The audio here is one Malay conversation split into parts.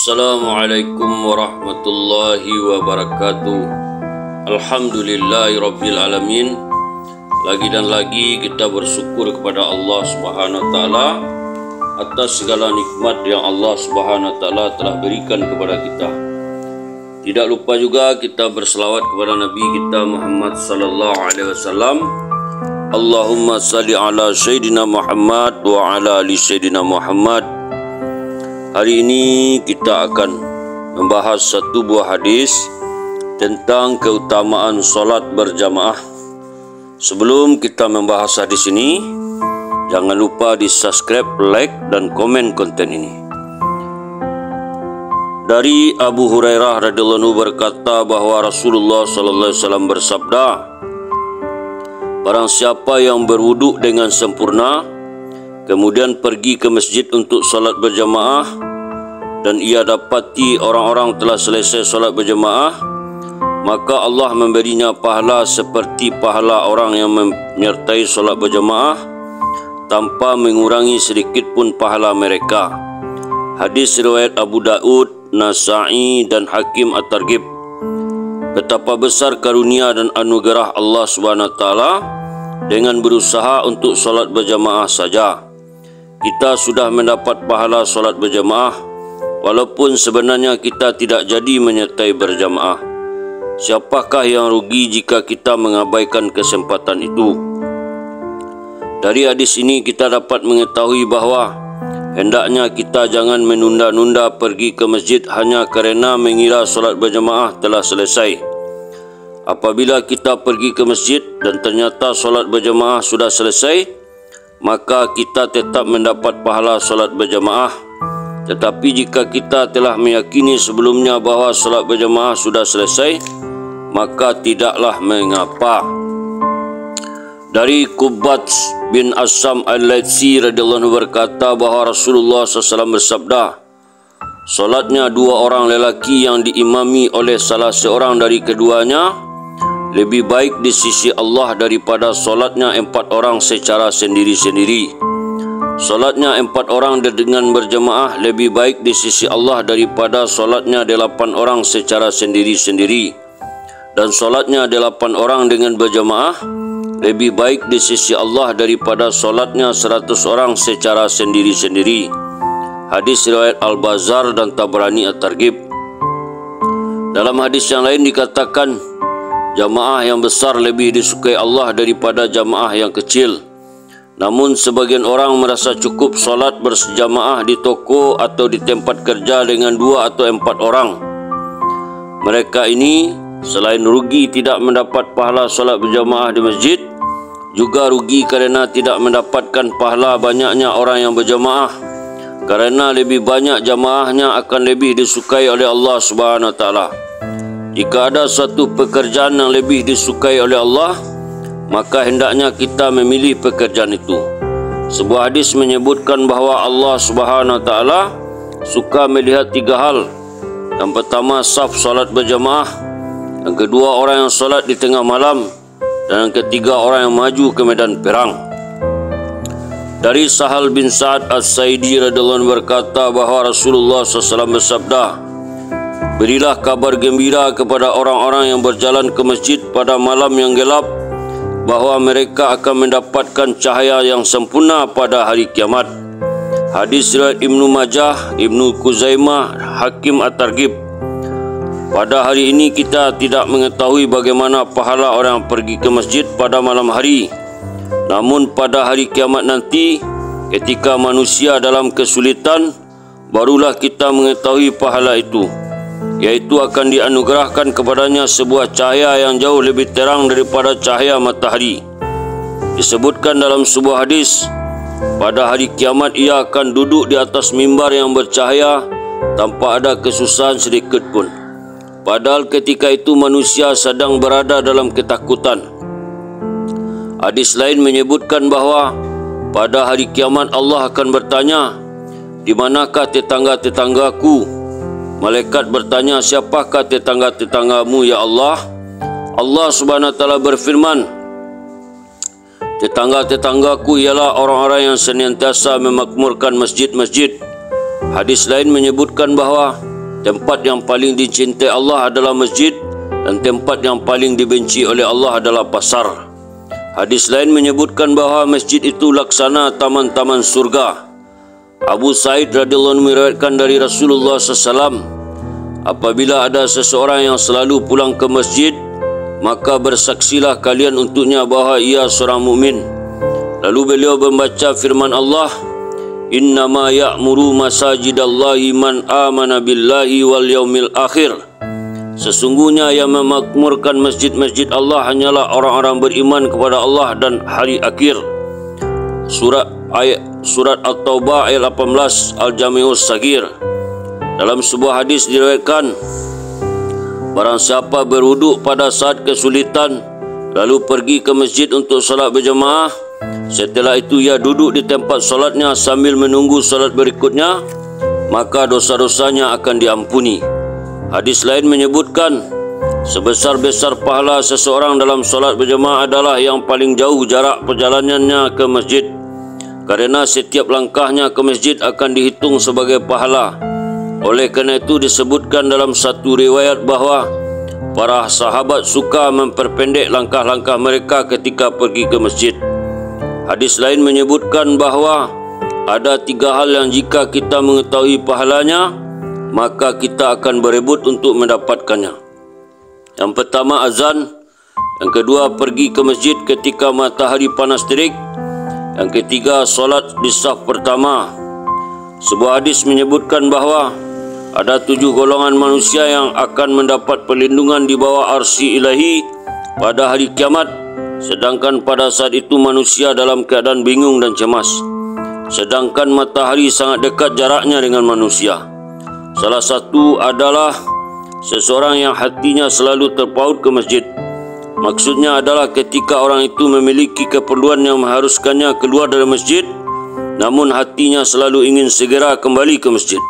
Assalamualaikum warahmatullahi wabarakatuh. Alhamdulillahirabbil alamin. Lagi dan lagi kita bersyukur kepada Allah Subhanahu wa taala atas segala nikmat yang Allah Subhanahu wa taala telah berikan kepada kita. Tidak lupa juga kita berselawat kepada Nabi kita Muhammad sallallahu alaihi wasallam. Allahumma salli ala sayyidina Muhammad wa ala ali sayyidina Muhammad. Hari ini kita akan membahas satu buah hadis tentang keutamaan solat berjamaah. Sebelum kita membahas hadis ini, jangan lupa di subscribe, like dan komen konten ini. Dari Abu Hurairah radhiyallahu anhu berkata bahwa Rasulullah sallallahu alaihi wasallam bersabda, barang siapa yang berwuduk dengan sempurna kemudian pergi ke masjid untuk solat berjamaah dan ia dapati orang-orang telah selesai solat berjamaah, maka Allah memberinya pahala seperti pahala orang yang menyertai solat berjamaah tanpa mengurangi sedikit pun pahala mereka. Hadis riwayat Abu Daud, Nasa'i dan Hakim At-Targhib. Betapa besar karunia dan anugerah Allah SWT dengan berusaha untuk solat berjamaah saja. Kita sudah mendapat pahala solat berjamaah walaupun sebenarnya kita tidak jadi menyertai berjamaah. Siapakah yang rugi jika kita mengabaikan kesempatan itu? Dari hadis ini kita dapat mengetahui bahawa hendaknya kita jangan menunda-nunda pergi ke masjid hanya kerana mengira solat berjamaah telah selesai. Apabila kita pergi ke masjid dan ternyata solat berjamaah sudah selesai, maka kita tetap mendapat pahala solat berjamaah. Tetapi jika kita telah meyakini sebelumnya bahawa solat berjamaah sudah selesai, maka tidaklah mengapa. Dari Qubat bin Asam al-Laytsi radhiyallahu anhu berkata bahawa Rasulullah SAW bersabda, solatnya dua orang lelaki yang diimami oleh salah seorang dari keduanya lebih baik di sisi Allah daripada solatnya 4 orang secara sendiri-sendiri. Solatnya 4 orang dengan berjemaah lebih baik di sisi Allah daripada solatnya 8 orang secara sendiri-sendiri. Dan solatnya 8 orang dengan berjemaah lebih baik di sisi Allah daripada solatnya 100 orang secara sendiri-sendiri. Hadis riwayat Al-Bazar dan Tabrani At-Targhib. Dalam hadis yang lain dikatakan, jamaah yang besar lebih disukai Allah daripada jamaah yang kecil. Namun sebagian orang merasa cukup solat berjamaah di toko atau di tempat kerja dengan 2 atau 4 orang. Mereka ini selain rugi tidak mendapat pahala solat berjamaah di masjid, juga rugi kerana tidak mendapatkan pahala banyaknya orang yang berjamaah, kerana lebih banyak jamaahnya akan lebih disukai oleh Allah Subhanahu wa taala. Jika ada suatu pekerjaan yang lebih disukai oleh Allah, maka hendaknya kita memilih pekerjaan itu. Sebuah hadis menyebutkan bahawa Allah Subhanahu wa taala suka melihat 3 hal. Yang pertama, saf solat berjamaah. Yang kedua, orang yang solat di tengah malam. Dan yang ketiga, orang yang maju ke medan perang. Dari Sahal bin Sa'ad As-Sa'idi radhiyallahu anhu berkata bahawa Rasulullah SAW bersabda, berilah kabar gembira kepada orang-orang yang berjalan ke masjid pada malam yang gelap bahawa mereka akan mendapatkan cahaya yang sempurna pada hari kiamat. Hadis riwayat Ibnu Majah, Ibnu Kuzaimah, Hakim At-Targhib. Pada hari ini kita tidak mengetahui bagaimana pahala orang yang pergi ke masjid pada malam hari. Namun pada hari kiamat nanti, ketika manusia dalam kesulitan, barulah kita mengetahui pahala itu, yaitu akan dianugerahkan kepadanya sebuah cahaya yang jauh lebih terang daripada cahaya matahari. Disebutkan dalam sebuah hadis, pada hari kiamat ia akan duduk di atas mimbar yang bercahaya tanpa ada kesusahan sedikit pun. Padahal ketika itu manusia sedang berada dalam ketakutan. Hadis lain menyebutkan bahawa pada hari kiamat Allah akan bertanya, di manakah tetangga-tetanggaku? Malaikat bertanya, siapakah tetangga-tetanggamu ya Allah? Allah Subhanahu wa taala berfirman, tetangga-tetanggaku ialah orang-orang yang senantiasa memakmurkan masjid-masjid. Hadis lain menyebutkan bahawa tempat yang paling dicintai Allah adalah masjid, dan tempat yang paling dibenci oleh Allah adalah pasar. Hadis lain menyebutkan bahawa masjid itu laksana taman-taman surga. Abu Sa'id radhiyallahu anhu meriwayatkan dari Rasulullah SAW, apabila ada seseorang yang selalu pulang ke masjid, maka bersaksilah kalian untuknya bahawa ia seorang mukmin. Lalu beliau membaca firman Allah, Innama ya'muru masajidallahi man amana billahi wal yaumil akhir. Sesungguhnya yang memakmurkan masjid-masjid Allah hanyalah orang-orang beriman kepada Allah dan hari akhir. Surat At-Taubah ayat 18, Al-Jami'us Saghir. Dalam sebuah hadis diriwayatkan, barang siapa berwuduk pada saat kesulitan lalu pergi ke masjid untuk salat berjemaah, setelah itu ia duduk di tempat solatnya sambil menunggu solat berikutnya, maka dosa-dosanya akan diampuni. Hadis lain menyebutkan, sebesar-besar pahala seseorang dalam solat berjemaah adalah yang paling jauh jarak perjalanannya ke masjid, kerana setiap langkahnya ke masjid akan dihitung sebagai pahala. Oleh kerana itu disebutkan dalam satu riwayat bahawa para sahabat suka memperpendek langkah-langkah mereka ketika pergi ke masjid. Hadis lain menyebutkan bahawa ada 3 hal yang jika kita mengetahui pahalanya, maka kita akan berebut untuk mendapatkannya. Yang pertama azan, yang kedua pergi ke masjid ketika matahari panas terik, yang ketiga solat di saf pertama. Sebuah hadis menyebutkan bahawa ada 7 golongan manusia yang akan mendapat perlindungan di bawah arsy ilahi pada hari kiamat, sedangkan pada saat itu manusia dalam keadaan bingung dan cemas, sedangkan matahari sangat dekat jaraknya dengan manusia. Salah satu adalah seseorang yang hatinya selalu terpaut ke masjid. Maksudnya adalah ketika orang itu memiliki keperluan yang mengharuskannya keluar dari masjid, namun hatinya selalu ingin segera kembali ke masjid.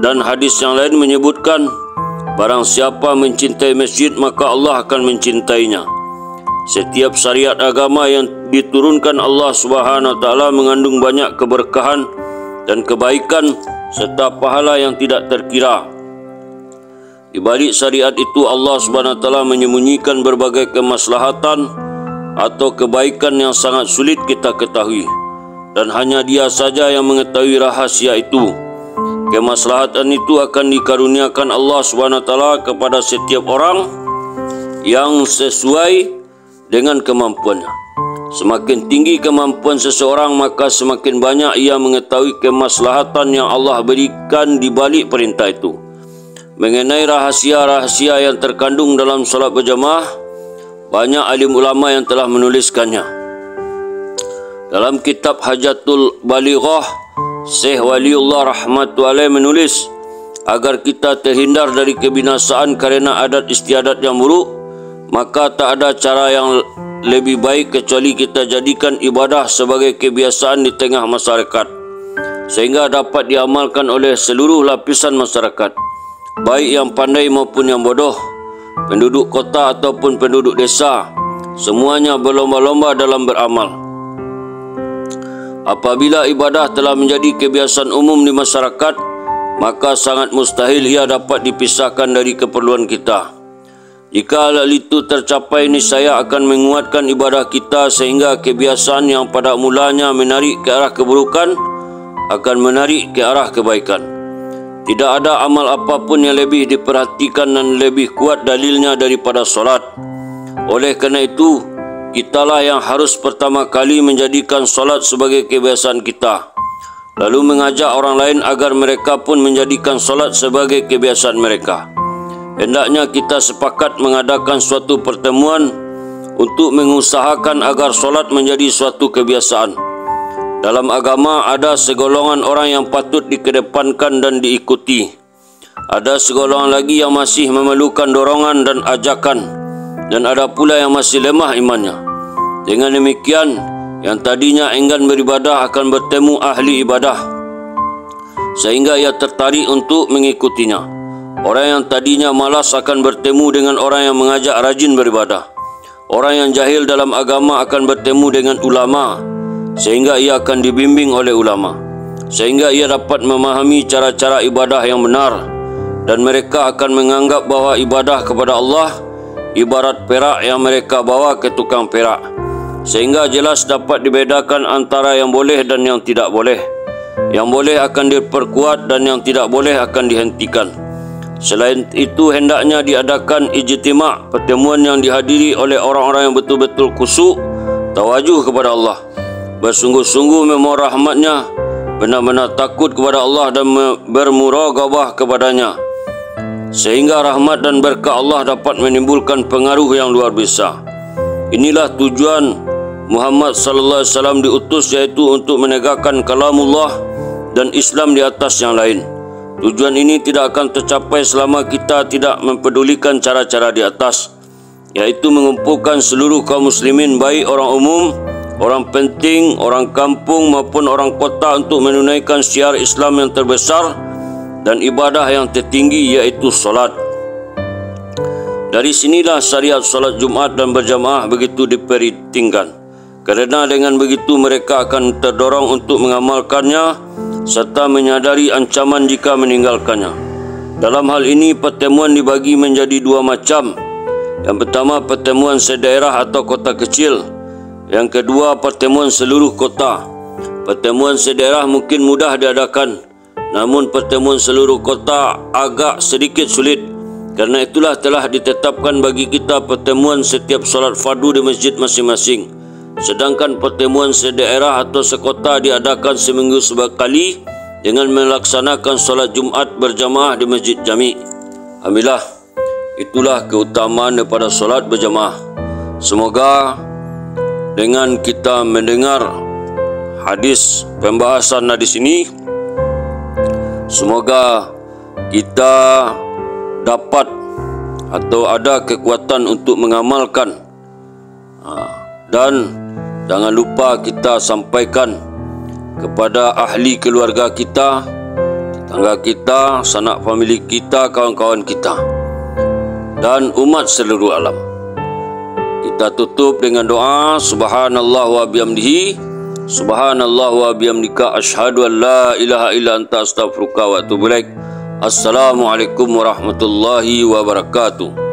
Dan hadis yang lain menyebutkan, barang siapa mencintai masjid, maka Allah akan mencintainya. Setiap syariat agama yang diturunkan Allah Subhanahu wa taala mengandung banyak keberkahan dan kebaikan serta pahala yang tidak terkira. Di balik syariat itu Allah Subhanahu wa taala menyembunyikan berbagai kemaslahatan atau kebaikan yang sangat sulit kita ketahui, dan hanya Dia saja yang mengetahui rahasia itu. Kemaslahatan itu akan dikaruniakan Allah Subhanahu wa taala kepada setiap orang yang sesuai dengan kemampuannya. Semakin tinggi kemampuan seseorang, maka semakin banyak ia mengetahui kemaslahatan yang Allah berikan di balik perintah itu. Mengenai rahasia-rahasia yang terkandung dalam solat berjamaah, banyak alim ulama yang telah menuliskannya. Dalam kitab Hajatul Balighah, Syekh Waliullah rahmatullahi menulis, agar kita terhindar dari kebinasaan kerana adat istiadat yang buruk, maka tak ada cara yang lebih baik kecuali kita jadikan ibadah sebagai kebiasaan di tengah masyarakat, sehingga dapat diamalkan oleh seluruh lapisan masyarakat, baik yang pandai maupun yang bodoh, penduduk kota ataupun penduduk desa, semuanya berlomba-lomba dalam beramal. Apabila ibadah telah menjadi kebiasaan umum di masyarakat, maka sangat mustahil ia dapat dipisahkan dari keperluan kita. Jika hal itu tercapai, niscaya akan menguatkan ibadah kita sehingga kebiasaan yang pada mulanya menarik ke arah keburukan akan menarik ke arah kebaikan. Tidak ada amal apapun yang lebih diperhatikan dan lebih kuat dalilnya daripada solat. Oleh kerana itu, kitalah yang harus pertama kali menjadikan solat sebagai kebiasaan kita, lalu mengajak orang lain agar mereka pun menjadikan solat sebagai kebiasaan mereka. Hendaknya kita sepakat mengadakan suatu pertemuan untuk mengusahakan agar solat menjadi suatu kebiasaan. Dalam agama ada segolongan orang yang patut dikedepankan dan diikuti. Ada segolongan lagi yang masih memerlukan dorongan dan ajakan, dan ada pula yang masih lemah imannya. Dengan demikian, yang tadinya enggan beribadah akan bertemu ahli ibadah, sehingga ia tertarik untuk mengikutinya. Orang yang tadinya malas akan bertemu dengan orang yang mengajak rajin beribadah. Orang yang jahil dalam agama akan bertemu dengan ulama, sehingga ia akan dibimbing oleh ulama, sehingga ia dapat memahami cara-cara ibadah yang benar. dan mereka akan menganggap bahawa ibadah kepada Allah ibarat perak yang mereka bawa ke tukang perak, sehingga jelas dapat dibedakan antara yang boleh dan yang tidak boleh. Yang boleh akan diperkuat dan yang tidak boleh akan dihentikan. Selain itu, hendaknya diadakan ijtima', pertemuan yang dihadiri oleh orang-orang yang betul-betul khusyuk, tawajuh kepada Allah, bersungguh-sungguh memohon rahmatnya, benar-benar takut kepada Allah dan bermuraqabah kepadanya, sehingga rahmat dan berkah Allah dapat menimbulkan pengaruh yang luar biasa. Inilah tujuan Muhammad sallallahu alaihi wasallam diutus, yaitu untuk menegakkan kalamullah dan Islam di atas yang lain. Tujuan ini tidak akan tercapai selama kita tidak mempedulikan cara-cara di atas, yaitu mengumpulkan seluruh kaum muslimin, baik orang umum, orang penting, orang kampung maupun orang kota, untuk menunaikan syiar Islam yang terbesar dan ibadah yang tertinggi, yaitu solat. Dari sinilah syariat solat Jumat dan berjamaah begitu diperhitungkan, kerana dengan begitu mereka akan terdorong untuk mengamalkannya serta menyadari ancaman jika meninggalkannya. Dalam hal ini, pertemuan dibagi menjadi dua macam. Yang pertama, pertemuan sedaerah atau kota kecil. Yang kedua, pertemuan seluruh kota. Pertemuan sedaerah mungkin mudah diadakan, namun pertemuan seluruh kota agak sedikit sulit. Karena itulah telah ditetapkan bagi kita pertemuan setiap solat fardu di masjid masing-masing. Sedangkan pertemuan sedaerah atau sekota diadakan seminggu sekali dengan melaksanakan solat Jumat berjamaah di masjid jami'. Alhamdulillah, itulah keutamaan daripada solat berjamaah. Semoga dengan kita mendengar hadis, pembahasan hadis ini, semoga kita dapat atau ada kekuatan untuk mengamalkan. Dan jangan lupa kita sampaikan kepada ahli keluarga kita, tetangga kita, sanak famili kita, kawan-kawan kita, dan umat seluruh alam. Kita tutup dengan doa. Subhanallah wa bihamdihi, subhanallah wa bihamdika, asyhadu an la ilaha illa anta, astaghfiruka wa atubu ilaik. Assalamualaikum warahmatullahi wabarakatuh.